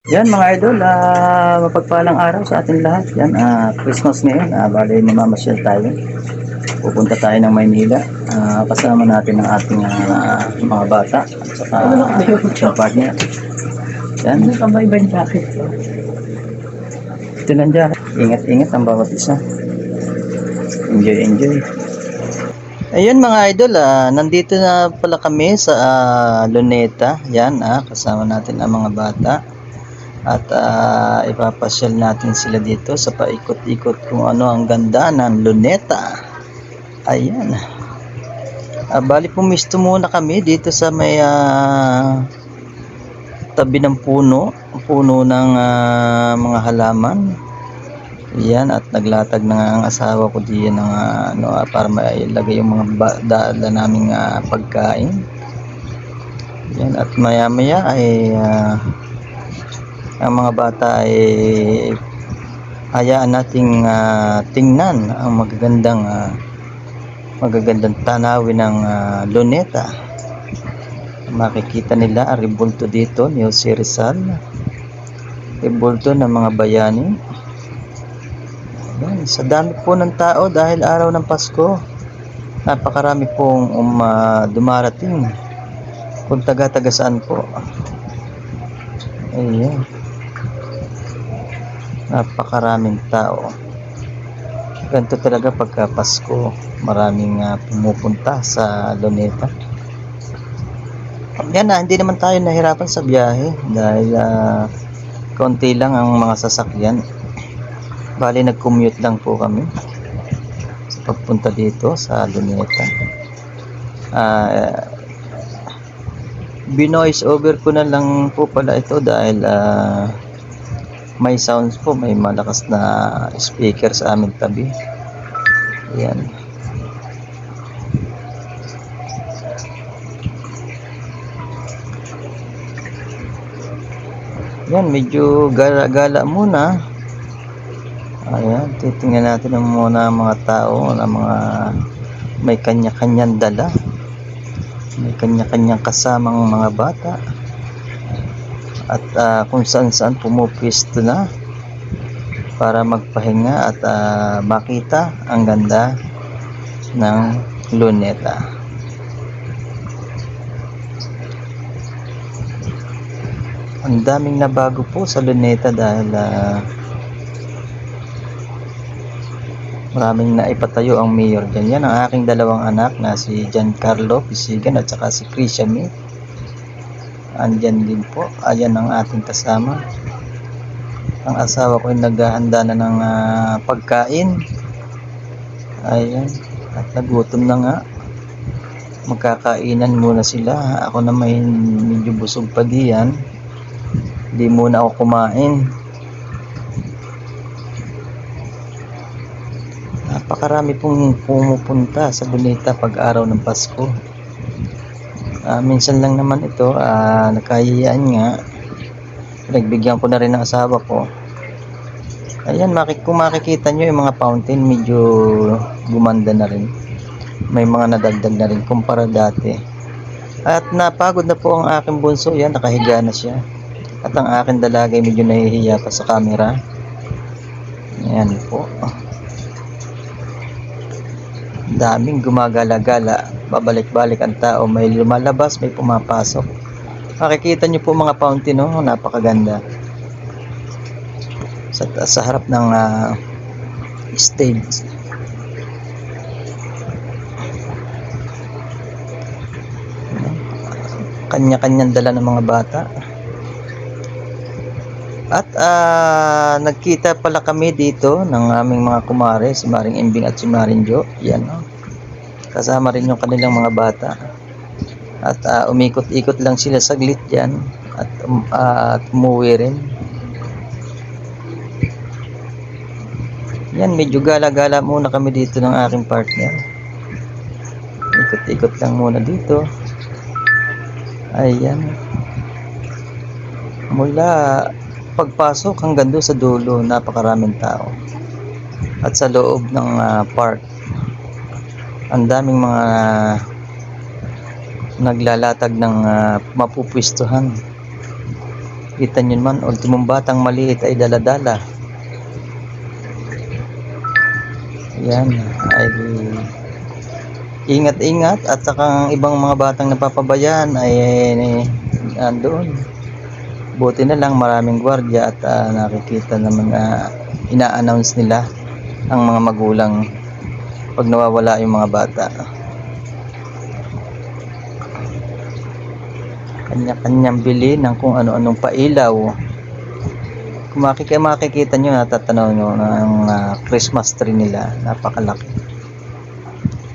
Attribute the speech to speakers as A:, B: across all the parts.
A: Yan mga idol, mapagpalang araw sa ating lahat. Yan, Christmas ngayon, bali mamamasyal tayo. Pupunta tayo ng Maynila. Kasama natin ang ating mga bata at saka yung partner. Yan.
B: Ano ka ba ibang jacket ko?
A: Ito lang dyan. Ingat-ingat ang bawat isa. Enjoy, enjoy. Ayun mga idol, nandito na pala kami sa Luneta. Yan, kasama natin ang mga bata. At ipapasyal natin sila dito sa paikot-ikot kung ano ang ganda ng Luneta. Ayan. Bali pumisto muna kami dito sa may tabi ng puno ng mga halaman. Yan, at naglatag na nga ang asawa ko diyan ng para mailagay yung mga dala naming pagkain. Yan, at maya-maya ay ang mga bata ay hayaan nating tingnan ang magagandang tanawin ng Luneta. Makikita nila ang rebulto dito ni Jose Rizal, rebulto ng mga bayani. Yan, sa dami po ng tao dahil araw ng Pasko, napakarami pong dumarating kung taga-taga saan po. Ayan, napakaraming tao. Ganito talaga pagka Pasko, maraming pumupunta sa Luneta. Yan, hindi naman tayo nahirapan sa biyahe dahil konti lang ang mga sasakyan. Bali nag-commute lang po kami sa pagpunta dito sa Luneta. Binoise over ko na lang po pala ito dahil may sounds po, may malakas na speaker sa aming tabi. Ayan. Yan, medyo gala-gala muna. Ayan, titingnan natin muna ang mga tao na mga may kanya-kanyang dala. May kanya-kanyang kasamang mga bata. At kung saan-saan pumupwesto na para magpahinga at makita ang ganda ng Luneta. Ang daming nabago po sa Luneta dahil maraming naipatayo ang mayor dyan. Yan ang aking dalawang anak na si Giancarlo Pisigan at saka si Christian May. Andyan din po. Ayan ang ating kasama. Ang asawa ko ay naghahanda na ng pagkain. Ayan. At nagutom na nga. Magkakainan muna sila. Ako na may medyo busog pa diyan. Hindi muna ako kumain. Napakarami pong pumupunta sa Luneta pag araw ng Pasko. Minsan lang naman ito, nakahiyaan nga. Nagbigyan ko na rin ng asawa ko. Ayan, kung makikita nyo yung mga fountain, medyo gumanda na rin. May mga nadagdag na rin kumpara dati. At napagod na po ang aking bunso. Yan, nakahiga na siya. At ang aking dalagay medyo nahihiya pa sa camera. Ayan po. Daming gumagala-gala, babalik-balik ang tao, may lumalabas, may pumapasok. Makikita nyo po mga fountain, napakaganda. Sa harap ng stage. Kanya-kanyang dala ng mga bata. At nagkita pala kami dito ng aming mga kumare, si Maring Imbing at si Maring Jo. Yan, kasama rin yung kanilang mga bata. At umikot-ikot lang sila saglit dyan at umuwi rin. Yan, medyo gala-gala muna kami dito ng aking partner. Ikot-ikot lang muna dito. Ayan. Mula pagpasok hanggang doon sa dulo, napakaraming tao. At sa loob ng park, ang daming mga naglalatag ng mapupwistuhan. Kita nyo naman, ultimong batang maliit ay daladala. Yan, ay ingat-ingat at saka ang ibang mga batang napapabayaan ay andoon. Buti na lang maraming gwardiya at nakikita naman na ina-announce nila ang mga magulang pag nawawala yung mga bata. Kanya-kanyang bili ng kung ano-anong pailaw. Kung makikita nyo, natatanaw nyo ng Christmas tree nila, napakalaki.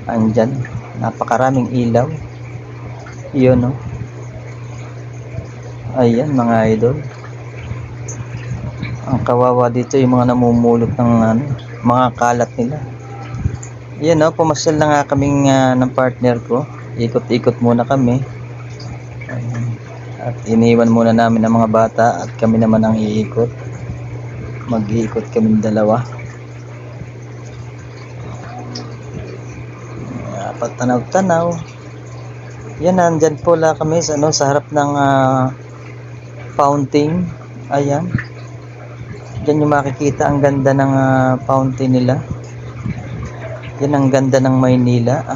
A: Andyan, napakaraming ilaw. Yun, no? Ayan mga idol, ang kawawa dito yung mga namumulot ng mga kalat nila. Yan, no? Pumasyal na nga kaming ng partner ko, ikot-ikot muna kami. At iniwan muna namin ang mga bata at kami naman ang iikot. Mag-iikot kami dalawa. Patanaw-tanaw. Yan, nandyan po la kami sa, sa harap ng fountain. Ayan. Diyan yung makikita ang ganda ng fountain nila. Yan ang ganda ng Maynila.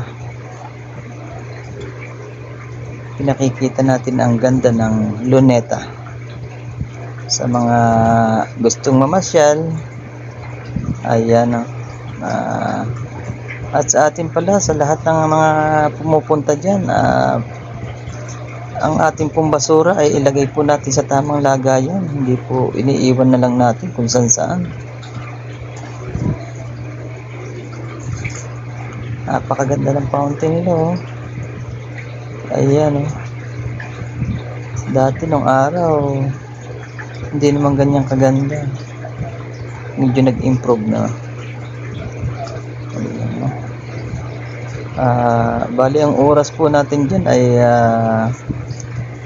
A: Pinakikita natin ang ganda ng Luneta. Sa mga gustong mamasyal, ayan. At sa atin pala, sa lahat ng mga pumupunta dyan, ang ating pong basura ay ilagay po natin sa tamang lagayan. Hindi po iniiwan na lang natin kung saan. Napakaganda ng fountain nila, oh. Ayan, oh. Dati nung araw, hindi naman ganyan kaganda. Medyo nag-improve na. Bali ang oras po natin dyan ay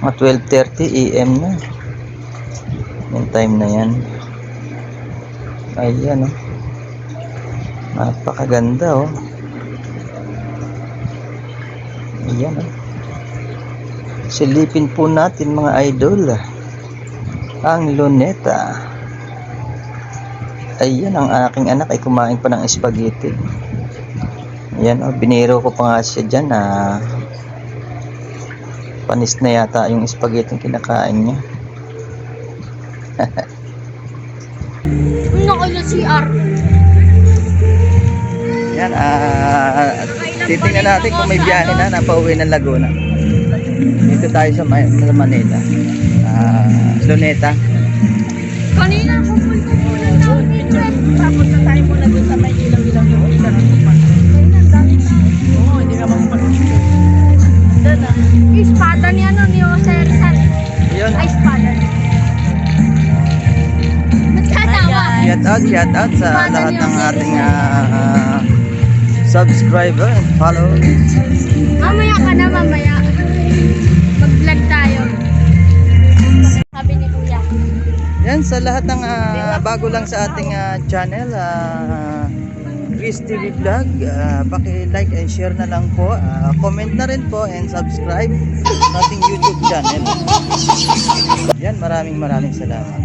A: mga 12:30 AM na. Yung time na yan. Ayan, oh. Napakaganda, oh. Ayan, oh. Silipin po natin mga idol ang Luneta. Ayan, ang aking anak ay kumain pa ng spaghetti. Ayan, oh, biniro ko pa nga siya dyan na panis na yata yung spaghetti yung kinakain niya.
B: Nakala CR.
A: Yan, titingnan natin kung may biyahe na napauwi ng Laguna. Dito tayo sa Manila. Luneta.
B: Kanina pupunta muna namin. Tapos na tayo muna dun sa may ilaw-ilaw yung ilaw. Kanina ang dami tayo. Oo, hindi ka magpapicture. Doon ah. Espada ni ano, ni Jose Rizal.
A: Yun.
B: Ay, espada niya. Nagkatawa.
A: Shout out sa lahat ng ating subscriber and followers.
B: Mamaya ka na, mamaya. Mag-vlog tayo. Sabi ni Kuya.
A: Yan, sa lahat ng bago lang sa ating channel, Chris TV Vlog, paki-like and share na lang po. Comment na rin po and subscribe sa ating YouTube channel. Yan, maraming salamat.